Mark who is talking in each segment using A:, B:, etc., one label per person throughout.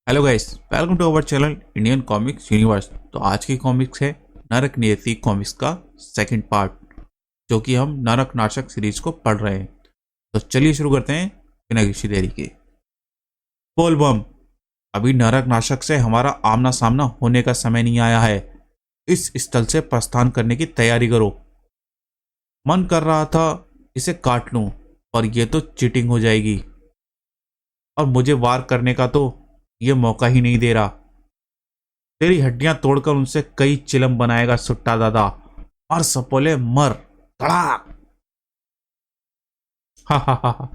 A: Hello guys, welcome to our channel Indian comics universe. तो आज की कॉमिक्स है नरक नियति कॉमिक्स का सेकंड पार्ट, जो कि हम नरक नाशक सीरीज को पढ़ रहे हैं। तो चलिए शुरू करते हैं बिना किसी देरी के। बोल बम। अभी नरक नाशक से हमारा आमना सामना होने का समय नहीं आया है। इस स्थल से प्रस्थान करने की तैयारी करो। मन कर रहा था इसे काट लूं, पर यह तो चीटिंग हो जाएगी और मुझे वार करने का तो यह मौका ही नहीं दे रहा। तेरी हड्डियां तोड़कर उनसे कई चिलम बनाएगा सुट्टा दादा। मर सपोले मर। तड़ाक। हा हा हा हा।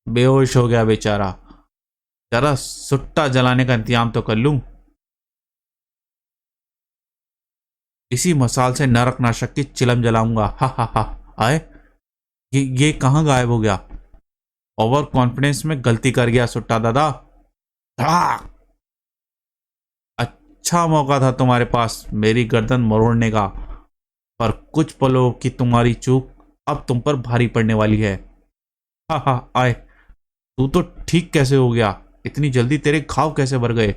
A: बेहोश हो गया बेचारा। जरा सुट्टा जलाने का इंतजाम तो कर लूं। इसी मसाल से नरक नाशक की चिलम जलाऊंगा। हा हा हा। आए, ये कहां गायब हो गया? ओवर कॉन्फिडेंस में गलती कर गया सुट्टा दादा। धड़ाक। अच्छा मौका था तुम्हारे पास मेरी गर्दन मरोड़ने का, पर कुछ पलों की तुम्हारी चूक अब तुम पर भारी पड़ने वाली है। हा हा। आए, तू तो ठीक कैसे हो गया? इतनी जल्दी तेरे घाव कैसे भर गए?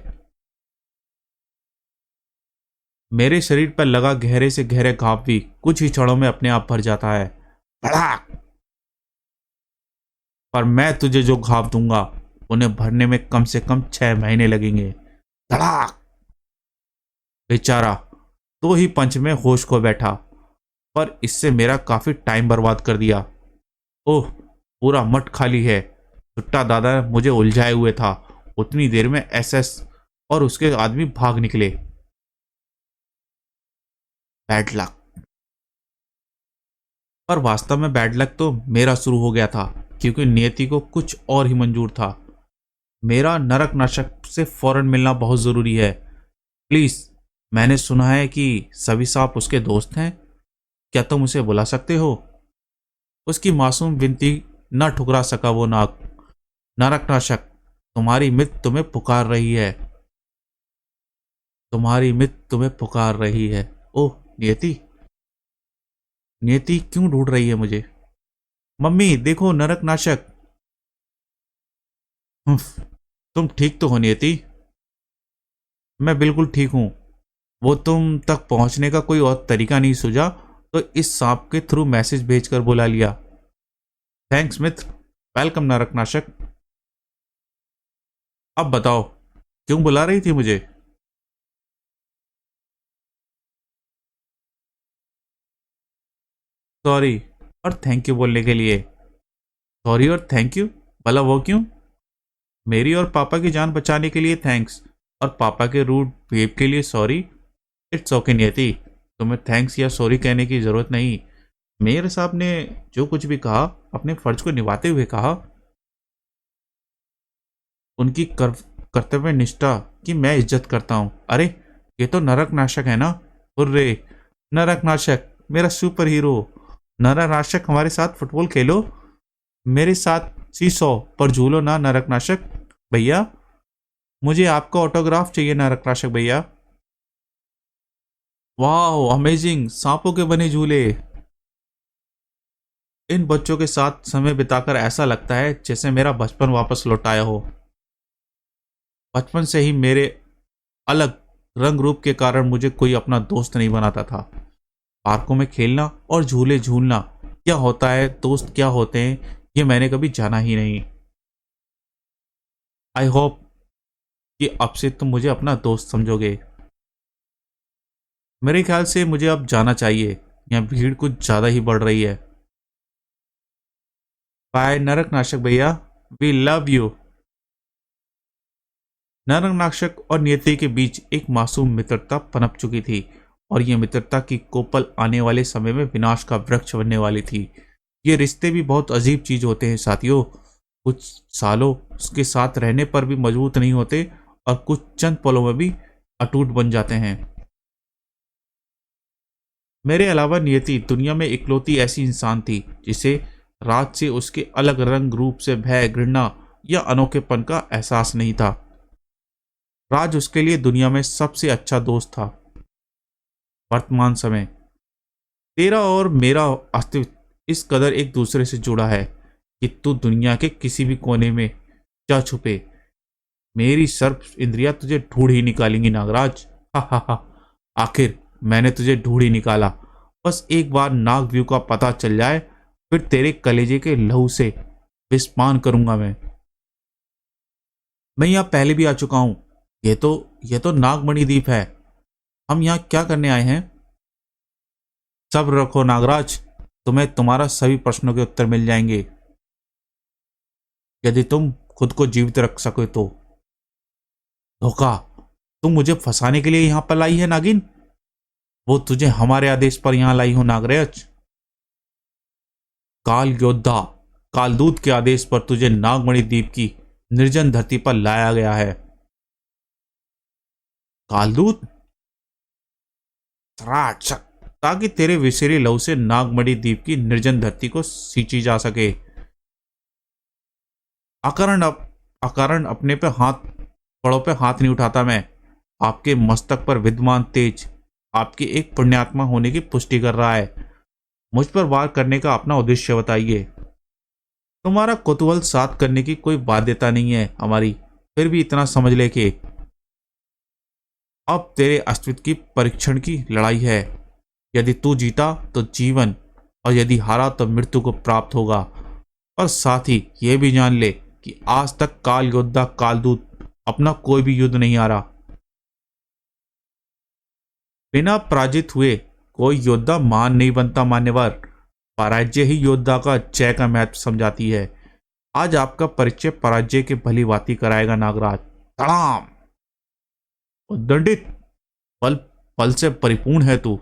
A: मेरे शरीर पर लगा गहरे से गहरे घाव भी कुछ ही क्षणों में अपने आप भर जाता है। भड़ाक। पर मैं तुझे जो घाव दूंगा उन्हें भरने में कम से कम 6 महीने लगेंगे। धड़ाक। बेचारा तो ही पंच में होश को बैठा, पर इससे मेरा काफी टाइम बर्बाद कर दिया। ओह, पूरा मठ खाली है। सुट्टा दादा मुझे उलझाए हुए था। उतनी देर में एसएस और उसके आदमी भाग निकले। Bad luck. पर वास्तव में बैड लक तो मेरा शुरू हो गया था, क्योंकि नियति को कुछ और ही मंजूर था। मेरा नरक नाशक से फौरन मिलना बहुत जरूरी है। प्लीज, मैंने सुना है कि सभी सांप उसके दोस्त हैं। क्या तुम उसे बुला सकते हो? उसकी मासूम विनती न ठुकरा सका वो नाग। नरक नाशक, तुम्हारी मित्र तुम्हें पुकार रही है। तुम्हारी मित्र तुम्हें पुकार रही है। ओह नियति। नियति क्यों ढूंढ रही है मुझे? मम्मी देखो, नरक नाशक। हुम्फ, तुम ठीक तो हो नियति? मैं बिल्कुल ठीक हूं। वो तुम तक पहुंचने का कोई और तरीका नहीं सूझा तो इस सांप के थ्रू मैसेज भेजकर बुला लिया। थैंक्स मित्र। वेलकम नरक नाशक। अब बताओ, क्यों बुला रही थी मुझे? सॉरी और थैंक यू बोलने के लिए। सॉरी और थैंक यू? भला वो क्यों? मेरी और पापा की जान बचाने के लिए थैंक्स, और पापा के रूड बिहेव के लिए सॉरी। इट्स ओके नियति, तुम्हें थैंक्स या सॉरी कहने की जरूरत नहीं। मेयर साहब ने जो कुछ भी कहा अपने फर्ज को निभाते हुए कहा। उनकी कर्तव्य निष्ठा की मैं इज्जत करता हूँ। अरे, ये तो नरक नाशक है ना? हुर्रे, नरक नाशक मेरा सुपर हीरो। नरक नाशक हमारे साथ फुटबॉल खेलो, मेरे साथ सीसॉ पर झूलो ना नरक नाशक भैया। मुझे आपका ऑटोग्राफ चाहिए नरक नाशक भैया। वाह अमेजिंग, सांपों के बने झूले। इन बच्चों के साथ समय बिताकर ऐसा लगता है जैसे मेरा बचपन वापस लौट आया हो। बचपन से ही मेरे अलग रंग रूप के कारण मुझे कोई अपना दोस्त नहीं बनाता था। पार्कों में खेलना और झूले झूलना, क्या होता है, दोस्त क्या होते हैं, ये मैंने कभी जाना ही नहीं। आई होप कि अब से तुम मुझे अपना दोस्त समझोगे। मेरे ख्याल से मुझे अब जाना चाहिए, यहाँ भीड़ कुछ ज्यादा ही बढ़ रही है। बाय नरक नाशक भैया, वी लव यू। नरक नाशक और नियति के बीच एक मासूम मित्रता पनप चुकी थी, और यह मित्रता की कोपल आने वाले समय में विनाश का वृक्ष बनने वाली थी। ये रिश्ते भी बहुत अजीब चीज होते हैं साथियों। कुछ सालों उसके साथ रहने पर भी मजबूत नहीं होते, और कुछ चंद पलों में भी अटूट बन जाते हैं। मेरे अलावा नियति दुनिया में इकलौती ऐसी इंसान थी जिसे रात से उसके अलग रंग रूप से भय, घृणा या अनोखेपन का एहसास नहीं था। राज उसके लिए दुनिया में सबसे अच्छा दोस्त था। वर्तमान समय, तेरा और मेरा अस्तित्व इस कदर एक दूसरे से जुड़ा है कि तू दुनिया के किसी भी कोने में जा छुपे, मेरी सर्प इंद्रिया तुझे ढूंढ ही निकालेंगी नागराज। हा हा हा, आखिर मैंने तुझे ढूंढ ही निकाला। बस एक बार नागव्यूह का पता चल जाए, फिर तेरे कलेजे के लहू से विस्पान करूंगा मैं यहाँ पहले भी आ चुका हूं। ये तो नागमणि द्वीप है। हम यहाँ क्या करने आए हैं? सब्र रखो नागराज, तुम्हें तुम्हारा सभी प्रश्नों के उत्तर मिल जाएंगे, यदि तुम खुद को जीवित रख सको तो। धोखा! तुम मुझे फंसाने के लिए यहाँ पर लाई है नागिन? वो तुझे हमारे आदेश पर यहाँ लाई हो नागराज। काल योद्धा, कालदूत के आदेश पर तुझे नागमणि द्वीप की निर्जन धरती पर लाया गया है। कालदूत? सराज! ताकि तेरे विषैले लहू से नागमणि द्वीप की निर्जन धरती को सींची जा सके। अकारण अपने पे हाथ, बड़ों पे हाथ नहीं उठाता मैं। आपके मस्तक पर विद्यमान तेज आपके एक पुण्यात्मा होने की पुष्टि कर रहा है। मुझ पर वार करने का अपना उद्देश्य बताइए। तुम्हारा कुतूहल साथ करने की कोई बाध्यता नहीं है हमारी, फिर भी इतना समझ ले कि अब तेरे अस्तित्व की परीक्षण की लड़ाई है। यदि तू जीता तो जीवन, और यदि हारा तो मृत्यु को प्राप्त होगा। और साथ ही यह भी जान ले कि आज तक काल योद्धा कालदूत अपना कोई भी युद्ध नहीं हारा। बिना पराजित हुए कोई योद्धा मान नहीं बनता मान्यवर। पराजय ही योद्धा का जय का महत्व समझाती है। आज आपका परिचय पराजय के भली भांति कराएगा नागराज। तड़ाम! उद्दंडित! पल पल से परिपूर्ण है तू।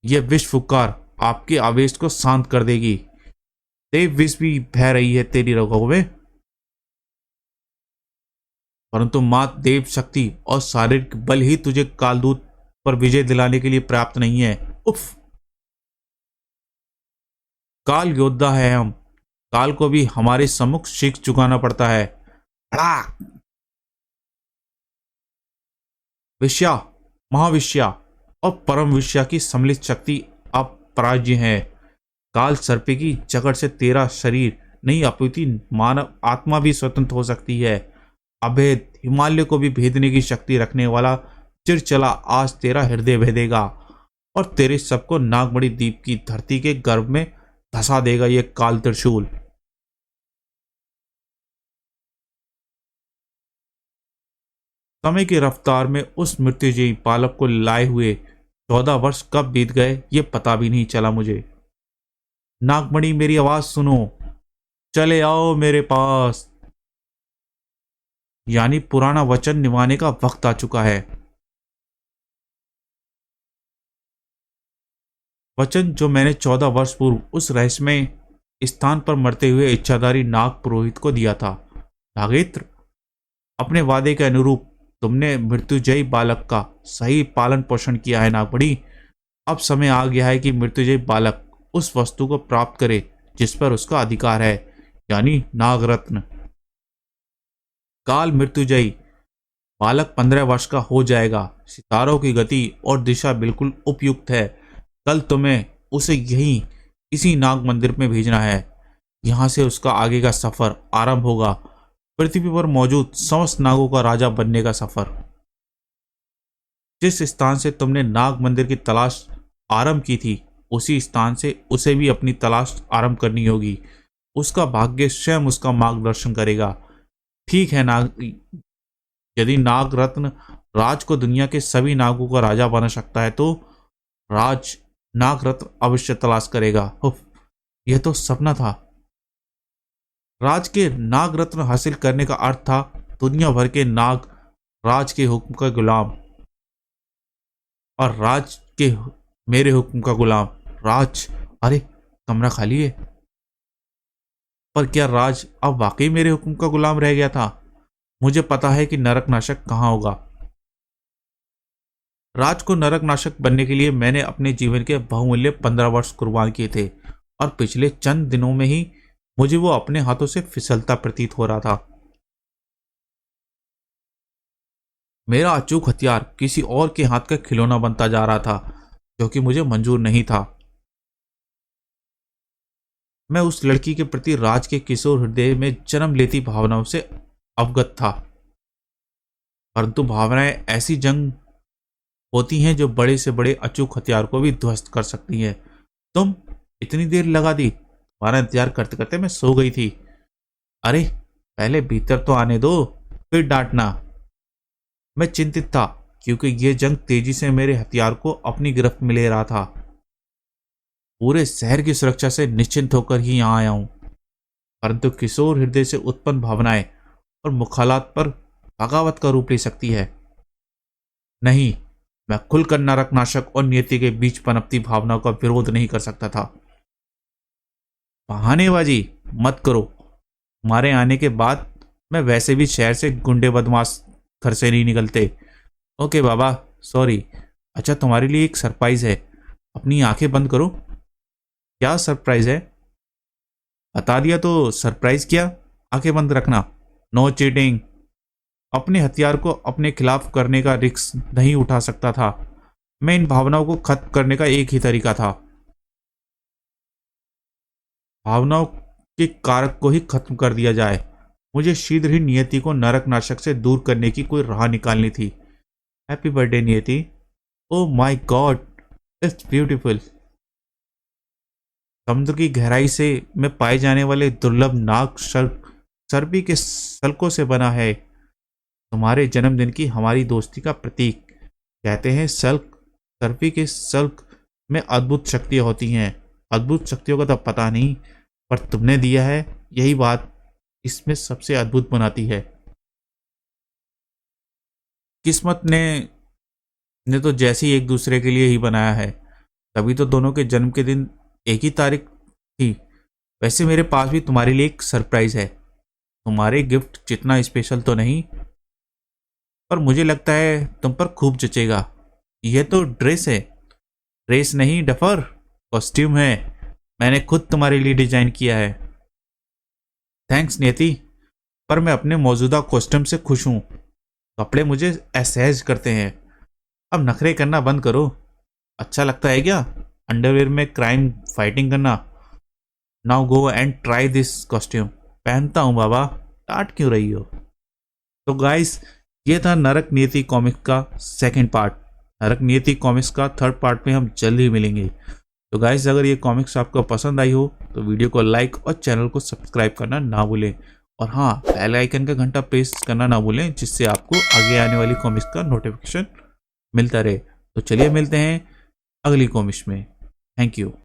A: यह विष फुकार आपके आवेश को शांत कर देगी। देव विष भी बह रही है तेरी रगों में, परंतु मात देव शक्ति और शारीरिक बल ही तुझे कालदूत पर विजय दिलाने के लिए पर्याप्त नहीं है। उफ! काल योद्धा है हम, काल को भी हमारे सम्मुख शीख चुकाना पड़ता है। भड़ाक! विष्या, महाविष्या और परम विष्या की सम्मिलित शक्ति अब पराजय है। काल सर्पे की जकड़ से तेरा शरीर नहीं अपितु मानव आत्मा भी स्वतंत्र हो सकती है। अभेद हिमालय को भी भेदने की शक्ति रखने वाला चिरचला आज तेरा हृदय भेदेगा और तेरे सबको नागमणि द्वीप की धरती के गर्भ में धसा देगा ये काल त्रिशूल। समय की रफ्तार में उस मृत्युजयी बालक को लाए हुए 14 वर्ष कब बीत गए ये पता भी नहीं चला मुझे। नागमणि, मेरी आवाज सुनो, चले आओ मेरे पास। यानी पुराना वचन निभाने का वक्त आ चुका है। वचन जो मैंने 14 वर्ष पूर्व उस रहस्यमय स्थान पर मरते हुए इच्छाधारी नाग पुरोहित को दिया था। नागेंद्र, अपने वादे के अनुरूप तुमने मृत्युजयी बालक का सही पालन पोषण किया है नागमणि। अब समय आ गया है कि मृत्युजयी बालक उस वस्तु को प्राप्त करे जिस पर उसका अधिकार है, यानी नागरत्न। काल मृत्युजयी बालक 15 वर्ष का हो जाएगा। सितारों की गति और दिशा बिल्कुल उपयुक्त है। कल तुम्हें उसे यहीं इसी नाग मंदिर में भेजना है। यहां से उसका आगे का सफर आरंभ होगा, पृथ्वी पर मौजूद समस्त नागों का राजा बनने का सफर। जिस स्थान से तुमने नाग मंदिर की तलाश आरंभ की थी, उसी स्थान से उसे भी अपनी तलाश आरंभ करनी होगी। उसका भाग्य स्वयं उसका मार्गदर्शन करेगा। ठीक है नाग, यदि नाग रत्न राज को दुनिया के सभी नागों का राजा बना सकता है तो राज नाग रत्न अवश्य तलाश करेगा। यह तो सपना था। राज के नाग रत्न हासिल करने का अर्थ था दुनिया भर के नाग राज के हुक्म का गुलाम, और राज के मेरे हुक्म का गुलाम। राज, अरे कमरा खाली है। पर क्या राज अब वाकई मेरे हुक्म का गुलाम रह गया था? मुझे पता है कि नरकनाशक कहाँ होगा। राज को नरकनाशक बनने के लिए मैंने अपने जीवन के बहुमूल्य 15 वर्ष कुर्बान किए थे, और पिछले चंद दिनों में ही मुझे वो अपने हाथों से फिसलता प्रतीत हो रहा था। मेरा अचूक हथियार किसी और के हाथ का खिलौना बनता जा रहा था, जो कि मुझे मंजूर नहीं था। मैं उस लड़की के प्रति राज के किशोर हृदय में जन्म लेती भावनाओं से अवगत था। परंतु भावनाएं ऐसी जंग होती हैं जो बड़े से बड़े अचूक हथियार को भी ध्वस्त कर सकती हैं। तुम इतनी देर लगा दी, तुम्हारा इंतजार करते करते मैं सो गई थी। अरे पहले भीतर तो आने दो, फिर डांटना। मैं चिंतित था क्योंकि ये जंग तेजी से मेरे हथियार को अपनी गिरफ्त में ले रहा था। पूरे शहर की सुरक्षा से निश्चिंत होकर ही यहां आया हूं, परंतु किशोर हृदय से उत्पन्न भावनाएं और मुखालात पर बगावत का रूप ले सकती है। नहीं, मैं खुलकर नरकनाशक और नियति के बीच पनपती भावनाओं का विरोध नहीं कर सकता था। बहानेबाजी मत करो। तुम्हारे आने के बाद मैं वैसे भी शहर से गुंडे बदमाश घर से नहीं निकलते। ओके बाबा, सॉरी। अच्छा, तुम्हारे लिए एक सरप्राइज है। अपनी आंखें बंद करो। क्या सरप्राइज है? बता दिया तो सरप्राइज क्या? आंखें बंद रखना। No cheating. अपने हथियार को अपने खिलाफ करने का रिस्क नहीं उठा सकता था मैं। इन भावनाओं को खत्म करने का एक ही तरीका था, भावनाओं के कारक को ही खत्म कर दिया जाए। मुझे शीघ्र ही नियति को नरकनाशक से दूर करने की कोई राह निकालनी थी। हैप्पी बर्थडे नियति। Oh my God, it's beautiful. समुद्र की गहराई से में पाए जाने वाले दुर्लभ नाग सर्पी के सल्कों से बना है। तुम्हारे जन्मदिन की हमारी दोस्ती का प्रतीक। कहते हैं सल्क, सर्पी के सल्क में अद्भुत शक्तियां होती हैं। अद्भुत शक्तियों का तो पता नहीं, पर तुमने दिया है, यही बात इसमें सबसे अद्भुत बनाती है। किस्मत ने तो जैसे ही एक दूसरे के लिए ही बनाया है, तभी तो दोनों के जन्म के दिन एक ही तारीख थी। वैसे मेरे पास भी तुम्हारे लिए एक सरप्राइज है। तुम्हारे गिफ्ट जितना स्पेशल तो नहीं, पर मुझे लगता है तुम पर खूब जचेगा। यह तो ड्रेस है। ड्रेस नहीं डफर, कॉस्ट्यूम है। मैंने खुद तुम्हारे लिए डिजाइन किया है। थैंक्स नियति, पर मैं अपने मौजूदा कॉस्ट्यूम से खुश हूं। कपड़े मुझे असहज करते हैं। अब नखरे करना बंद करो। अच्छा लगता है क्या अंडरवेयर में क्राइम फाइटिंग करना? Now go and try this costume. पहनता हूं बाबा, डांट क्यों रही हो? तो गाइस, ये था नरक नियति कॉमिक्स का सेकंड पार्ट। नरक नियति कॉमिक्स का थर्ड पार्ट में हम जल्द ही मिलेंगे। तो गाइस, अगर ये कॉमिक्स आपको पसंद आई हो तो वीडियो को लाइक और चैनल को सब्सक्राइब करना ना भूलें। और हाँ, बेल आइकन का घंटा प्रेस करना ना भूलें, जिससे आपको आगे आने वाली कॉमिक्स का नोटिफिकेशन मिलता रहे। तो चलिए मिलते हैं अगली कॉमिक्स में। Thank you.